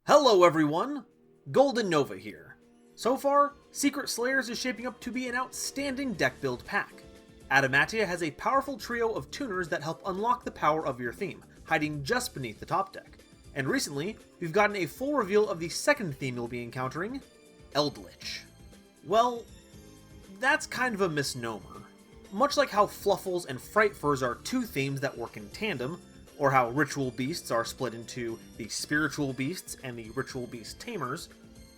Hello everyone, GoldenNova here. So far, Secret Slayers is shaping up to be an outstanding deck build pack. Adamantia has a powerful trio of tuners that help unlock the power of your theme, hiding just beneath the top deck. And recently, we've gotten a full reveal of the second theme you'll be encountering, Eldlich. Well, that's kind of a misnomer. Much like how Fluffles and Frightfurs are two themes that work in tandem, or how Ritual Beasts are split into the Spiritual Beasts and the Ritual Beast Tamers,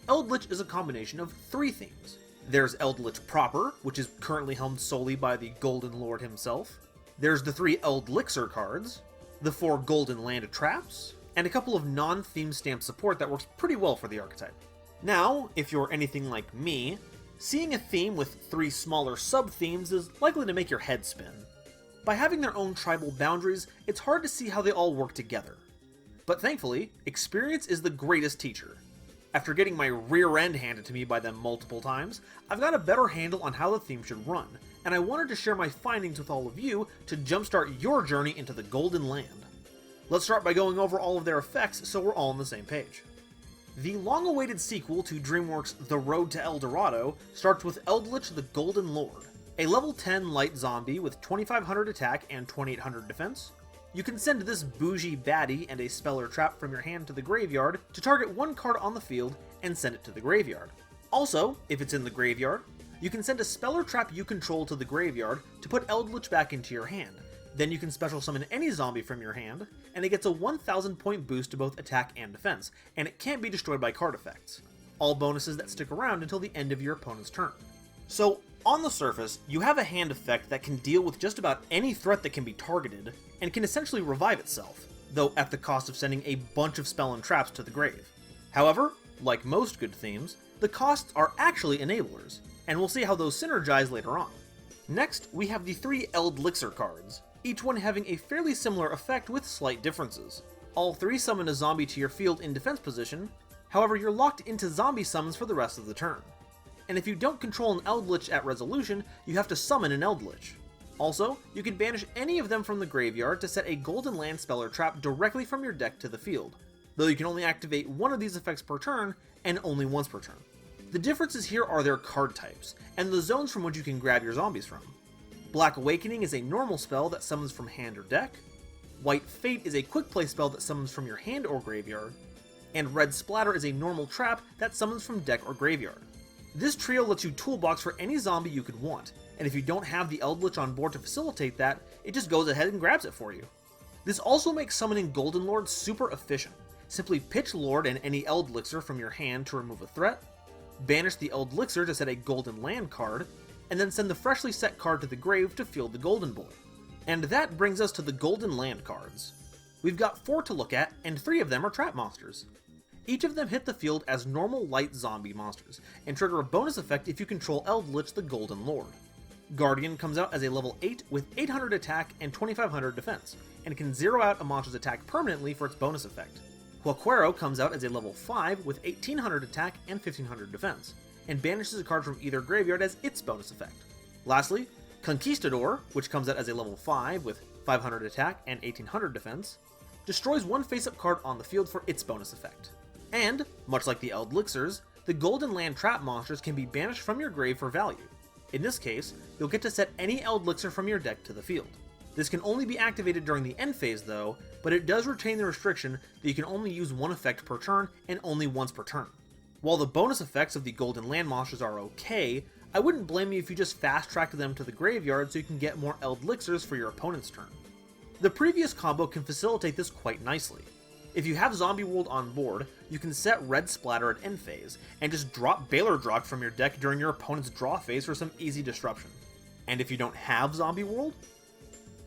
Eldlich is a combination of three themes. There's Eldlich proper, which is currently helmed solely by the Golden Lord himself. There's the 3 Elixir cards, the 4 Golden Land traps, and a couple of non-theme stamp support that works pretty well for the archetype. Now, if you're anything like me, seeing a theme with 3 smaller sub-themes is likely to make your head spin. By having their own tribal boundaries, it's hard to see how they all work together. But thankfully, experience is the greatest teacher. After getting my rear end handed to me by them multiple times, I've got a better handle on how the theme should run, and I wanted to share my findings with all of you to jumpstart your journey into the Golden Land. Let's start by going over all of their effects so we're all on the same page. The long-awaited sequel to DreamWorks' The Road to El Dorado starts with Eldlich the Golden Lord, a level 10 light zombie with 2500 attack and 2800 defense. You can send this bougie baddie and a speller trap from your hand to the graveyard to target one card on the field and send it to the graveyard. Also, if it's in the graveyard, you can send a speller trap you control to the graveyard to put Eldlich back into your hand. Then you can special summon any zombie from your hand, and it gets a 1000 point boost to both attack and defense, and it can't be destroyed by card effects. All bonuses that stick around until the end of your opponent's turn. So, on the surface, you have a hand effect that can deal with just about any threat that can be targeted, and can essentially revive itself, though at the cost of sending a bunch of spell and traps to the grave. However, like most good themes, the costs are actually enablers, and we'll see how those synergize later on. Next, we have the 3 Elixir cards, each one having a fairly similar effect with slight differences. All 3 summon a zombie to your field in defense position, however you're locked into zombie summons for the rest of the turn. And if you don't control an Eldlich at resolution, you have to summon an Eldlich. Also, you can banish any of them from the graveyard to set a Golden Land speller trap directly from your deck to the field, though you can only activate one of these effects per turn, and only once per turn. The differences here are their card types, and the zones from which you can grab your zombies from. Black Awakening is a normal spell that summons from hand or deck, White Fate is a quick play spell that summons from your hand or graveyard, and Red Splatter is a normal trap that summons from deck or graveyard. This trio lets you toolbox for any zombie you could want, and if you don't have the Eldlich on board to facilitate that, it just goes ahead and grabs it for you. This also makes summoning Golden Lord super efficient. Simply pitch Lord and any Eldlixir from your hand to remove a threat, banish the Eldlixir to set a Golden Land card, and then send the freshly set card to the grave to field the Golden Boy. And that brings us to the Golden Land cards. We've got 4 to look at, and 3 of them are trap monsters. Each of them hit the field as normal light zombie monsters, and trigger a bonus effect if you control Eldlich the Golden Lord. Guardian comes out as a level 8 with 800 attack and 2500 defense, and can zero out a monster's attack permanently for its bonus effect. Huaquero comes out as a level 5 with 1800 attack and 1500 defense, and banishes a card from either graveyard as its bonus effect. Lastly, Conquistador, which comes out as a level 5 with 500 attack and 1800 defense, destroys one face-up card on the field for its bonus effect. And, much like the Eldlixirs, the Golden Land trap monsters can be banished from your grave for value. In this case, you'll get to set any Eldlixir from your deck to the field. This can only be activated during the end phase though, but it does retain the restriction that you can only use one effect per turn and only once per turn. While the bonus effects of the Golden Land monsters are okay, I wouldn't blame you if you just fast-tracked them to the graveyard so you can get more Eldlixirs for your opponent's turn. The previous combo can facilitate this quite nicely. If you have Zombie World on board, you can set Red Splatter at end phase, and just drop Balerdrock from your deck during your opponent's draw phase for some easy disruption. And if you don't have Zombie World?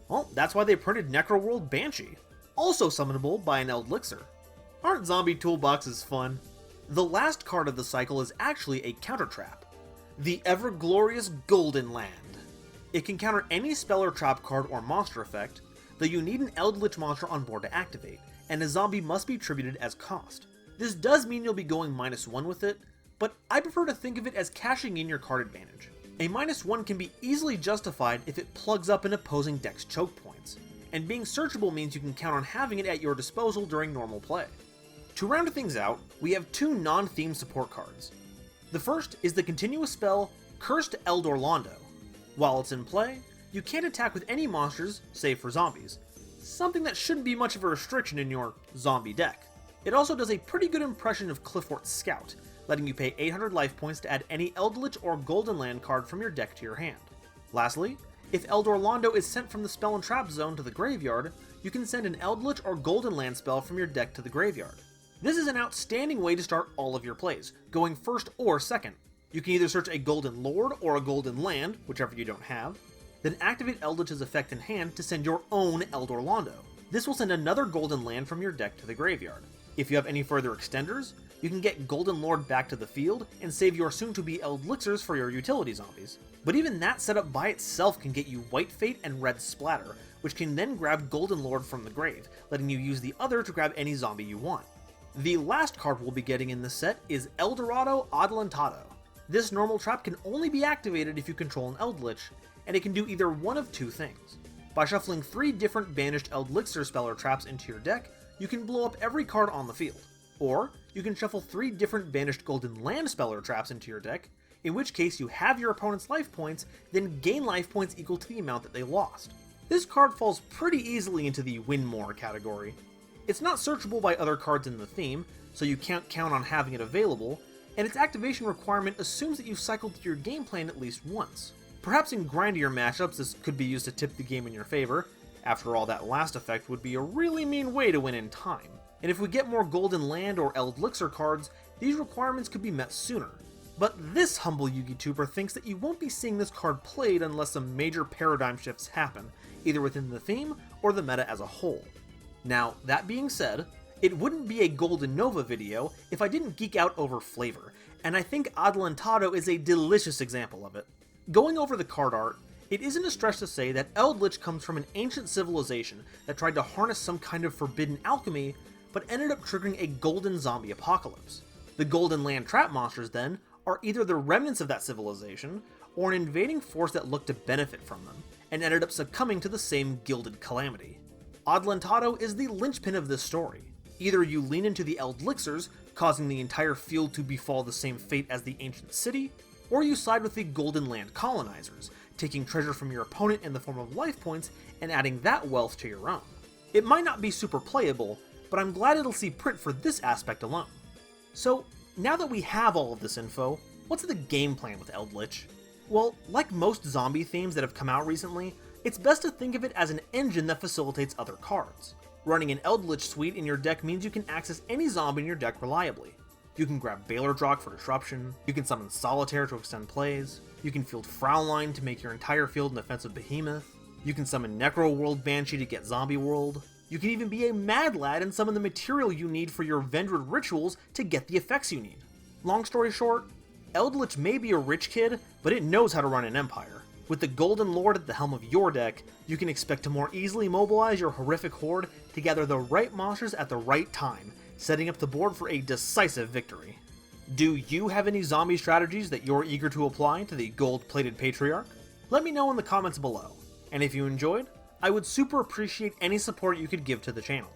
Well, that's why they printed Necro World Banshee, also summonable by an Eldlixir. Aren't zombie toolboxes fun? The last card of the cycle is actually a counter trap, the ever-glorious Golden Land. It can counter any spell or trap card or monster effect, though you need an Eldlich monster on board to activate, and a zombie must be attributed as cost. This does mean you'll be going -1 with it, but I prefer to think of it as cashing in your card advantage. A -1 can be easily justified if it plugs up an opposing deck's choke points, and being searchable means you can count on having it at your disposal during normal play. To round things out, we have two non-themed support cards. The first is the continuous spell Cursed Dorlando. While it's in play, you can't attack with any monsters, save for zombies, something that shouldn't be much of a restriction in your zombie deck. It also does a pretty good impression of Cliffort Scout, letting you pay 800 life points to add any Eldlich or Golden Land card from your deck to your hand. Lastly, if Dorlando is sent from the Spell and Trap zone to the graveyard, you can send an Eldlich or Golden Land spell from your deck to the graveyard. This is an outstanding way to start all of your plays, going first or second. You can either search a Golden Lord or a Golden Land, whichever you don't have, then activate Eldlich's effect in hand to send your own Dorlando. This will send another Golden Land from your deck to the graveyard. If you have any further extenders, you can get Golden Lord back to the field and save your soon-to-be Elixirs for your utility zombies. But even that setup by itself can get you White Fate and Red Splatter, which can then grab Golden Lord from the grave, letting you use the other to grab any zombie you want. The last card we'll be getting in this set is Dorado Adelantado. This normal trap can only be activated if you control an Eldlich, and it can do either one of two things. By shuffling 3 different banished Elixir spell or traps into your deck, you can blow up every card on the field. Or, you can shuffle 3 different banished Golden Land spell or traps into your deck, in which case you have your opponent's life points, then gain life points equal to the amount that they lost. This card falls pretty easily into the win more category. It's not searchable by other cards in the theme, so you can't count on having it available, and its activation requirement assumes that you've cycled through your game plan at least once. Perhaps in grindier matchups this could be used to tip the game in your favor. After all, that last effect would be a really mean way to win in time. And if we get more Golden Land or Elixir cards, these requirements could be met sooner. But this humble Yugi tuber thinks that you won't be seeing this card played unless some major paradigm shifts happen, either within the theme or the meta as a whole. Now, that being said, it wouldn't be a GoldenNova video if I didn't geek out over flavor, and I think Adelantado is a delicious example of it. Going over the card art, it isn't a stretch to say that Eldlich comes from an ancient civilization that tried to harness some kind of forbidden alchemy, but ended up triggering a golden zombie apocalypse. The Golden Land trap monsters, then, are either the remnants of that civilization, or an invading force that looked to benefit from them, and ended up succumbing to the same gilded calamity. Adelantado is the linchpin of this story. Either you lean into the Eldlixirs, causing the entire field to befall the same fate as the ancient city, or you side with the Golden Land colonizers, taking treasure from your opponent in the form of life points and adding that wealth to your own. It might not be super playable, but I'm glad it'll see print for this aspect alone. So, now that we have all of this info, what's the game plan with Eldlich? Well, like most zombie themes that have come out recently, it's best to think of it as an engine that facilitates other cards. Running an Eldlich suite in your deck means you can access any zombie in your deck reliably. You can grab Baylor Drock for disruption, you can summon Solitaire to extend plays, you can field Fraulein to make your entire field an offensive behemoth, you can summon Necro World Banshee to get Zombie World, you can even be a Mad Lad and summon the material you need for your Vendred rituals to get the effects you need. Long story short, Eldlich may be a rich kid, but it knows how to run an empire. With the Golden Lord at the helm of your deck, you can expect to more easily mobilize your horrific horde to gather the right monsters at the right time, setting up the board for a decisive victory. Do you have any zombie strategies that you're eager to apply to the gold-plated Patriarch? Let me know in the comments below, and if you enjoyed, I would super appreciate any support you could give to the channel.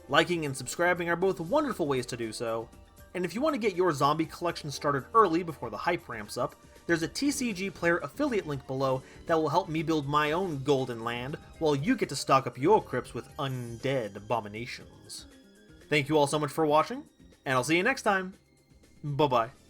Liking and subscribing are both wonderful ways to do so, and if you want to get your zombie collection started early before the hype ramps up, there's a TCG player affiliate link below that will help me build my own Golden Land, while you get to stock up your crypts with undead abominations. Thank you all so much for watching, and I'll see you next time. Bye-bye.